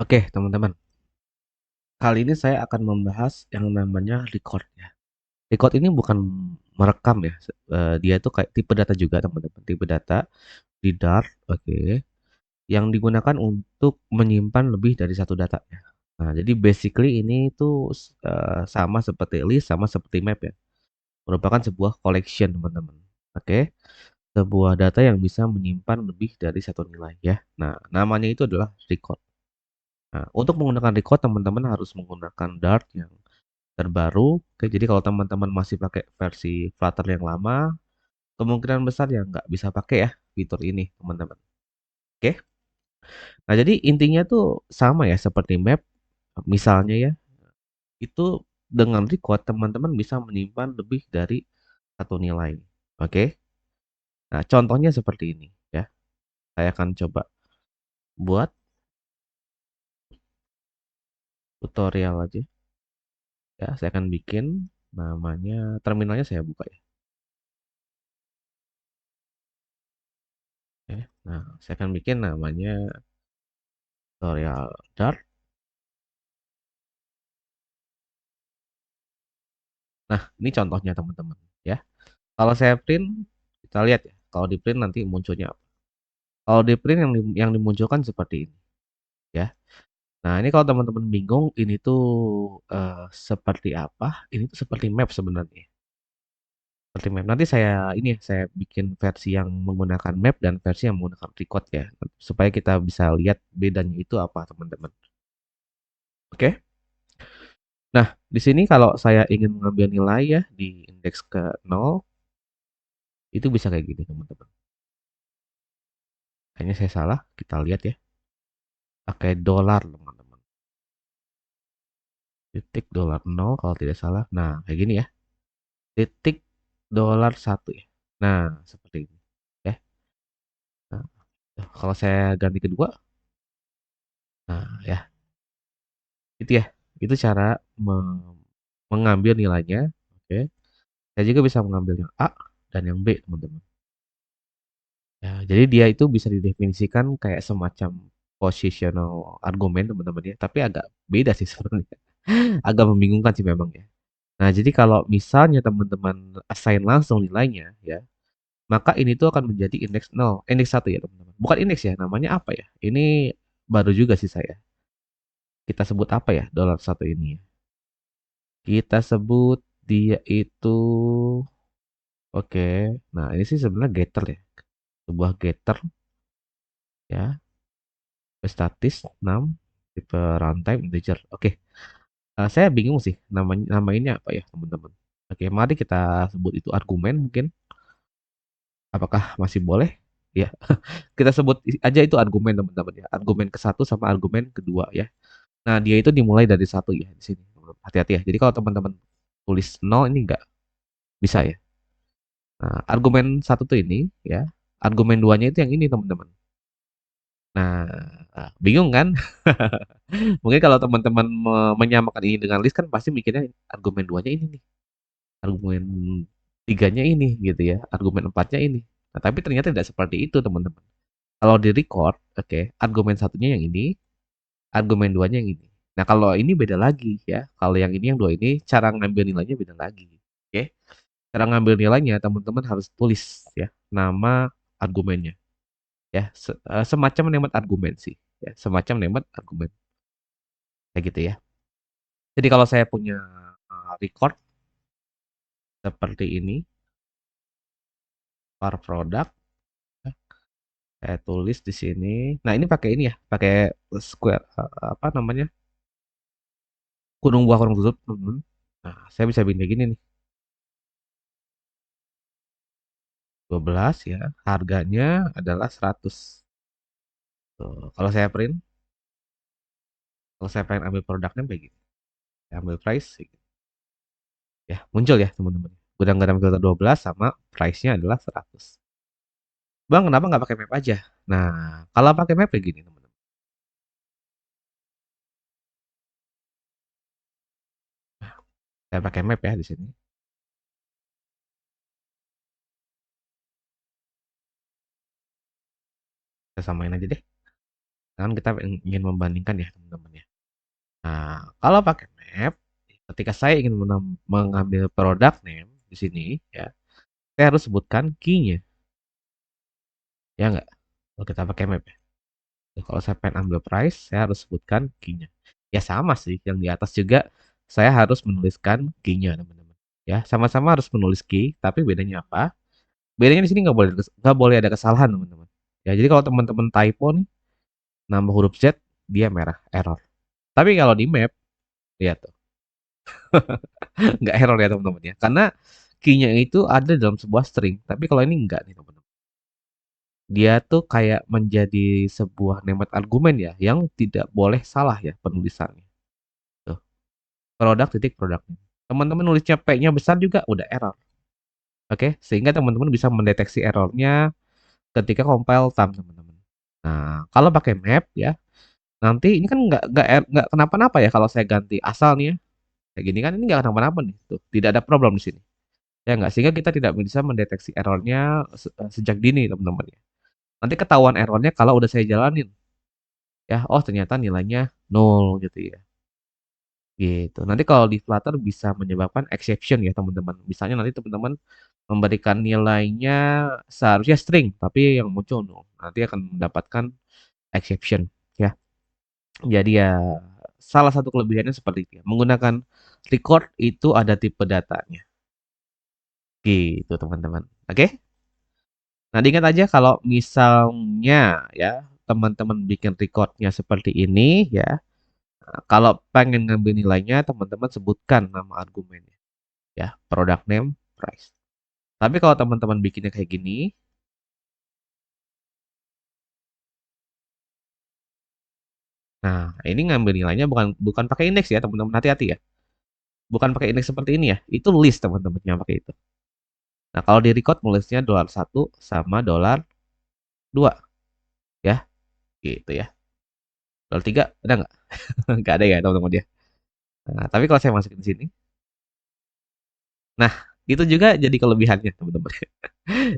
Oke, teman-teman. Kali ini saya akan membahas yang namanya record ya. Record ini bukan merekam ya. Dia itu kayak tipe data juga, teman-teman. Tipe data di Dart, oke, yang digunakan untuk menyimpan lebih dari satu data ya. Nah, jadi basically ini tuh sama seperti list, sama seperti map ya. Merupakan sebuah collection, teman-teman. Oke, sebuah data yang bisa menyimpan lebih dari satu nilai ya. Nah, namanya itu adalah record. Nah, untuk menggunakan record, teman-teman harus menggunakan Dart yang terbaru. Oke, jadi kalau teman-teman masih pakai versi Flutter yang lama, kemungkinan besar ya nggak bisa pakai ya fitur ini, teman-teman. Oke, nah jadi intinya tuh sama ya seperti map. Misalnya ya, itu dengan record teman-teman bisa menyimpan lebih dari satu nilai. Oke, nah contohnya seperti ini ya. Saya akan coba buat tutorial aja. Ya, saya akan bikin namanya terminalnya saya buka ya. Oke, nah saya akan bikin namanya tutorial Dart. Nah, ini contohnya teman-teman ya. Kalau saya print, kita lihat ya. Kalau di print nanti munculnya apa. Kalau di print yang dimunculkan seperti ini ya. Nah, ini kalau teman-teman bingung ini tuh seperti apa? Ini tuh seperti map sebenarnya. Seperti map. Nanti saya bikin versi yang menggunakan map dan versi yang menggunakan record ya. Supaya kita bisa lihat bedanya itu apa, teman-teman. Oke. Nah, di sini kalau saya ingin mengambil nilai ya di indeks ke 0, itu bisa kayak gini, teman-teman. Kayaknya saya salah, kita lihat ya. Pakai dolar, teman-teman. Titik dolar 0 kalau tidak salah. Nah, kayak gini ya. Titik dolar 1 ya. Nah, seperti ini. Ya. Nah, kalau saya ganti kedua, nah ya, itu ya. Itu cara mengambil nilainya. Oke. Saya juga bisa mengambil yang A dan yang B, teman-teman. Ya, jadi dia itu bisa didefinisikan kayak semacam positional argumen, teman-teman ya. Tapi agak beda sih sebenarnya. Agak membingungkan sih memang ya. Nah, jadi kalau misalnya teman-teman assign langsung nilainya ya, maka ini tuh akan menjadi indeks 0, indeks 1 ya teman-teman. Bukan indeks ya, namanya apa ya? Ini baru juga sih saya. Kita sebut apa ya dolar satu ini ya? Kita sebut dia itu, oke. Nah, ini sih sebenarnya getter ya. Sebuah getter ya, statis 6 tipe runtime integer. Oke. Saya bingung sih namainnya apa ya, teman-teman. Oke, mari kita sebut itu argumen mungkin. Apakah masih boleh? Ya, kita sebut aja itu argumen teman-teman ya. Argumen ke satu sama argumen kedua ya. Nah, dia itu dimulai dari satu ya di sini. Hati-hati ya. Jadi kalau teman-teman tulis nol ini nggak bisa ya. Nah, argumen satu tuh ini ya. Argumen duanya itu yang ini teman-teman. Nah, bingung kan? Mungkin kalau teman-teman menyamakan ini dengan list kan pasti mikirnya argumen duanya ini nih. Argumen tiganya ini gitu ya. Argumen empatnya ini. Nah, tapi ternyata tidak seperti itu teman-teman. Kalau di record, oke, argumen satunya yang ini, argumen duanya yang ini. Nah, kalau ini beda lagi ya. Kalau yang ini yang dua ini cara ngambil nilainya beda lagi. Oke. Cara ngambil nilainya teman-teman harus tulis ya nama argumennya ya. Semacam nemet argumen sih ya, semacam nemet argumen kayak gitu ya. Jadi kalau saya punya record seperti ini per product ya, saya tulis di sini. Nah, ini pakai ini ya, pakai square apa namanya? Kurung buah kurung tutup, teman-teman. Nah, saya bisa bikin kayak gini nih. 12 ya, harganya adalah 100. Tuh, kalau saya print, kalau saya pengen ambil produknya kayak gini, saya ambil price, ya muncul ya teman-teman. Gudang garam filter 12 sama price-nya adalah 100. Bang, kenapa nggak pakai map aja? Nah, kalau pakai map kayak gini teman-teman. Saya pakai map ya di sini. Saya samain aja deh. Kan kita ingin membandingkan ya teman-teman ya. Nah, kalau pakai map, ketika saya ingin mengambil produk name di sini ya, saya harus sebutkan key-nya, ya nggak? Kalau kita pakai map ya. Kalau saya pengen ambil price, saya harus sebutkan key-nya. Ya sama sih, yang di atas juga saya harus menuliskan key-nya teman-teman. Ya, sama-sama harus menulis key, tapi bedanya apa? Bedanya di sini nggak boleh ada kesalahan teman-teman. Ya, jadi kalau teman-teman typo nih, nambah huruf Z, dia merah, error. Tapi kalau di map, lihat tuh, nggak error ya teman-teman ya. Karena key-nya itu ada dalam sebuah string. Tapi kalau ini enggak nih teman-teman. Dia tuh kayak menjadi sebuah named argumen ya, yang tidak boleh salah ya penulisannya. Tuh, produk titik produknya. Teman-teman nulisnya P-nya besar juga udah error. Oke, sehingga teman-teman bisa mendeteksi errornya ketika compile time teman-teman. Nah, kalau pakai map ya, nanti ini kan nggak kenapa-napa ya kalau saya ganti asal nih ya. Kayak gini kan ini nggak kenapa-napa nih. Tuh, tidak ada problem di sini. Ya nggak, sehingga kita tidak bisa mendeteksi errornya sejak dini teman-teman ya. Nanti ketahuan errornya kalau udah saya jalanin. Ya, oh ternyata nilainya nol gitu ya. Gitu. Nanti kalau di Flutter bisa menyebabkan exception ya teman-teman. Misalnya nanti teman-teman memberikan nilainya seharusnya string, tapi yang muncul nol. Nanti akan mendapatkan exception ya. Jadi ya salah satu kelebihannya seperti itu ya. Menggunakan record itu ada tipe datanya. Gitu teman-teman. Oke? Nah, diingat aja kalau misalnya ya teman-teman bikin recordnya seperti ini ya. Kalau pengen ngambil nilainya, teman-teman sebutkan nama argumennya. Ya, product name, price. Tapi kalau teman-teman bikinnya kayak gini, nah ini ngambil nilainya bukan bukan pakai indeks ya, teman-teman hati-hati ya. Bukan pakai indeks seperti ini ya. Itu list teman-teman yang pakai itu. Nah, kalau di record nulisnya $1 sama $2 ya, gitu ya. $3 ada nggak? Nggak ada ya teman-teman ya. Nah, tapi kalau saya masukin di sini, nah itu juga jadi kelebihannya teman-teman.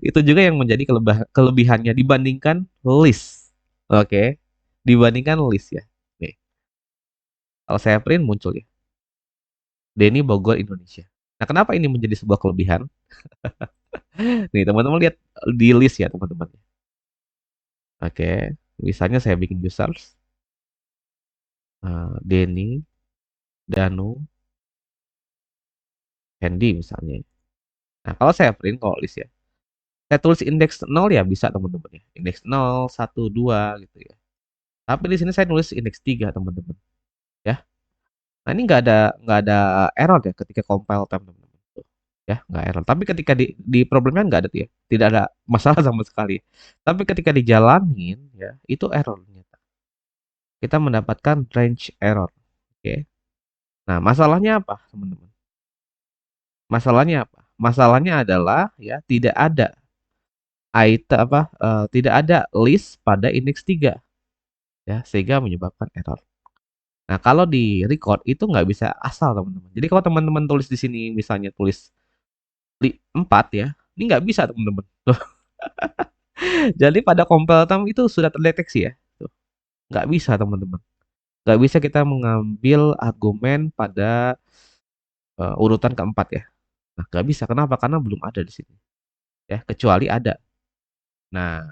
Itu juga yang menjadi kelebihannya dibandingkan list. Oke, dibandingkan list ya. Nih, kalau saya print muncul ya, Denny Bogor Indonesia. Nah, kenapa ini menjadi sebuah kelebihan? Nih, teman-teman lihat di list ya, teman-teman. Oke, misalnya saya bikin users, Denny, Danu, Hendy misalnya. Nah, kalau saya print kalau list ya, saya tulis indeks 0 ya bisa teman-teman ya. Indeks 0, 1, 2 gitu ya. Tapi di sini saya nulis indeks 3 teman-teman. Ya. Nah, ini nggak ada error ya ketika compile time teman-teman. Tuh, ya nggak error. Tapi ketika di problemnya nggak ada tuh ya, tidak ada masalah sama sekali. Tapi ketika dijalanin ya itu error ternyata. Kita mendapatkan range error. Oke. Nah masalahnya apa teman-teman? Masalahnya apa? Masalahnya adalah ya tidak ada item apa tidak ada list pada indeks 3 ya sehingga menyebabkan error. Nah, kalau di record itu nggak bisa asal teman-teman. Jadi kalau teman-teman tulis di sini misalnya tulis 4 ya, ini nggak bisa teman-teman. Tuh. Jadi pada compile time itu sudah terdeteksi ya. Tuh. Nggak bisa teman-teman. Nggak bisa kita mengambil argumen pada urutan keempat ya. Nah, nggak bisa. Kenapa? Karena belum ada di sini. Ya, kecuali ada. Nah,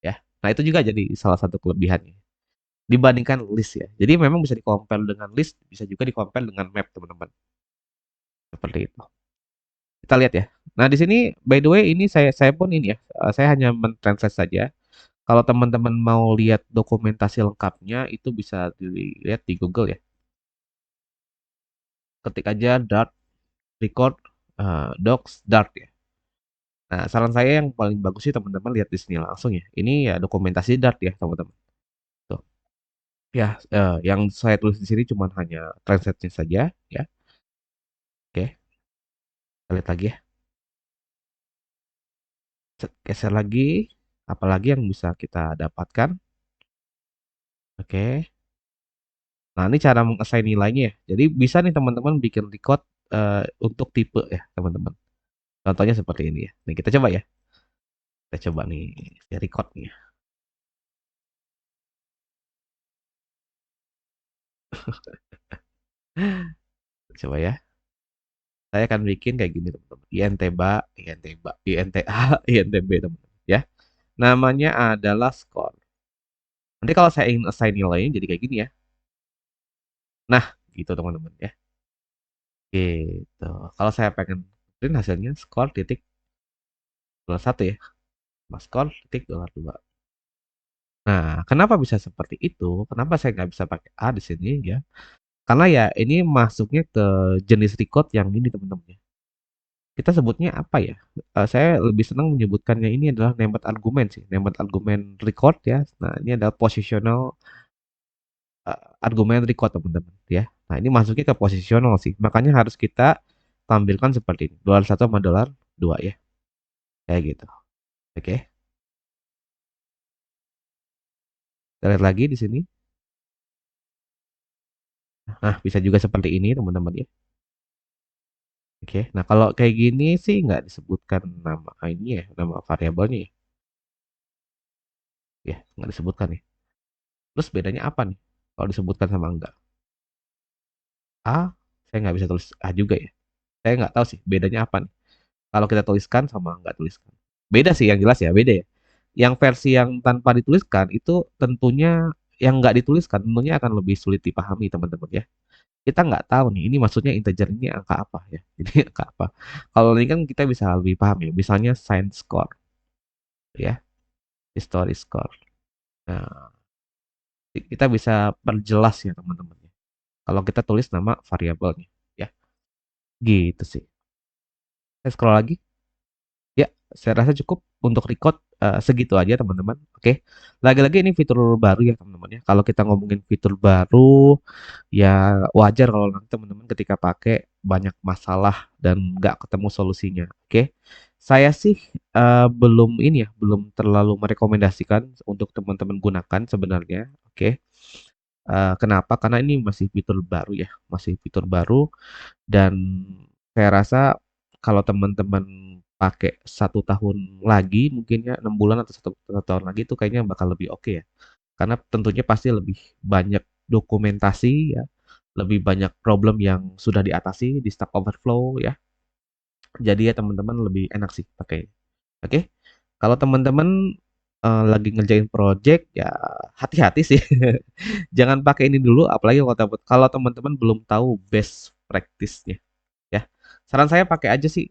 ya. Nah, itu juga jadi salah satu kelebihannya. Dibandingkan list ya. Jadi memang bisa di-compile dengan list, bisa juga di-compile dengan map, teman-teman. Seperti itu. Kita lihat ya. Nah, di sini by the way ini saya pun ini ya, saya hanya mentranslate saja. Kalau teman-teman mau lihat dokumentasi lengkapnya itu bisa dilihat di Google ya. Ketik aja Dart record docs Dart ya. Nah, saran saya yang paling bagus sih teman-teman lihat di sini langsung ya. Ini ya dokumentasi Dart ya, teman-teman. Tuh. Ya, yang saya tulis di sini cuma hanya translate-nya saja ya. Oke, kita lihat lagi ya. Geser lagi, apalagi yang bisa kita dapatkan. Oke. Nah, ini cara mengassign nilainya ya. Jadi bisa nih teman-teman bikin record untuk tipe ya, teman-teman. Contohnya seperti ini ya. Nih, kita coba ya. Kita coba nih, record nih. Coba ya. Saya akan bikin kayak gini teman-teman. INTBA, INTB teman-teman ya. Namanya adalah skor. Nanti kalau saya ingin assign nilainya jadi kayak gini ya. Nah, gitu teman-teman ya. Gitu. Kalau saya pengen print hasilnya skor titik dolar satu ya. Mas skor titik dolar dua. Nah, kenapa bisa seperti itu? Kenapa saya nggak bisa pakai A di sini ya? Karena ya ini masuknya ke jenis record yang ini teman-teman ya. Kita sebutnya apa ya? Saya lebih senang menyebutkannya ini adalah named argument sih, named argument record ya. Nah, ini adalah positional argumen record teman-teman ya. Nah, ini masuknya ke positional sih. Makanya harus kita tampilkan seperti ini. Dolar satu sama dolar dua ya. Kayak gitu. Oke. Kita lihat lagi di sini. Nah, bisa juga seperti ini teman-teman ya. Oke. Nah, kalau kayak gini sih nggak disebutkan nama ini ya, nama variabelnya ya. Ya, nggak disebutkan ya. Terus bedanya apa nih? Kalau disebutkan sama enggak? A, saya nggak bisa tulis A juga ya. Saya nggak tahu sih bedanya apa nih. Kalau kita tuliskan sama nggak tuliskan. Beda sih yang jelas ya, beda ya. Yang versi yang tanpa dituliskan itu tentunya yang nggak dituliskan tentunya akan lebih sulit dipahami teman-teman ya. Kita nggak tahu nih, ini maksudnya integer ini angka apa ya. Ini angka apa. Kalau ini kan kita bisa lebih paham ya. Misalnya sign score ya, history score. Nah, kita bisa perjelas ya teman-teman ya. Kalau kita tulis nama variabelnya ya. Gitu sih. Saya scroll lagi. Ya, saya rasa cukup untuk record segitu aja teman-teman. Oke. Lagi-lagi ini fitur baru ya teman-teman ya. Kalau kita ngomongin fitur baru, ya wajar kalau nanti teman-teman ketika pakai banyak masalah dan nggak ketemu solusinya. Oke. Saya sih belum ini ya, belum terlalu merekomendasikan untuk teman-teman gunakan sebenarnya. Oke. Kenapa? Karena ini masih fitur baru ya, masih fitur baru dan saya rasa kalau teman-teman pakai 1 tahun lagi mungkin ya 6 bulan atau satu tahun lagi itu kayaknya bakal lebih oke ya. Karena tentunya pasti lebih banyak dokumentasi ya, lebih banyak problem yang sudah diatasi di Stack Overflow ya. Jadi ya teman-teman lebih enak sih pakai. Oke. Kalau teman-teman lagi ngerjain project ya hati-hati sih. Jangan pakai ini dulu apalagi kalau teman-teman belum tahu best practice-nya ya. Saran saya pakai aja sih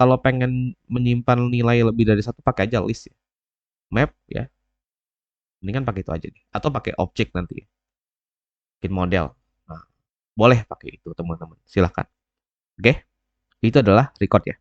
kalau pengen menyimpan nilai lebih dari satu pakai aja list ya. Map ya. Mendingan pakai itu aja nih. Atau pakai objek nanti ya. Bikin model. Nah, boleh pakai itu teman-teman. Silahkan. Oke. Itu adalah record ya.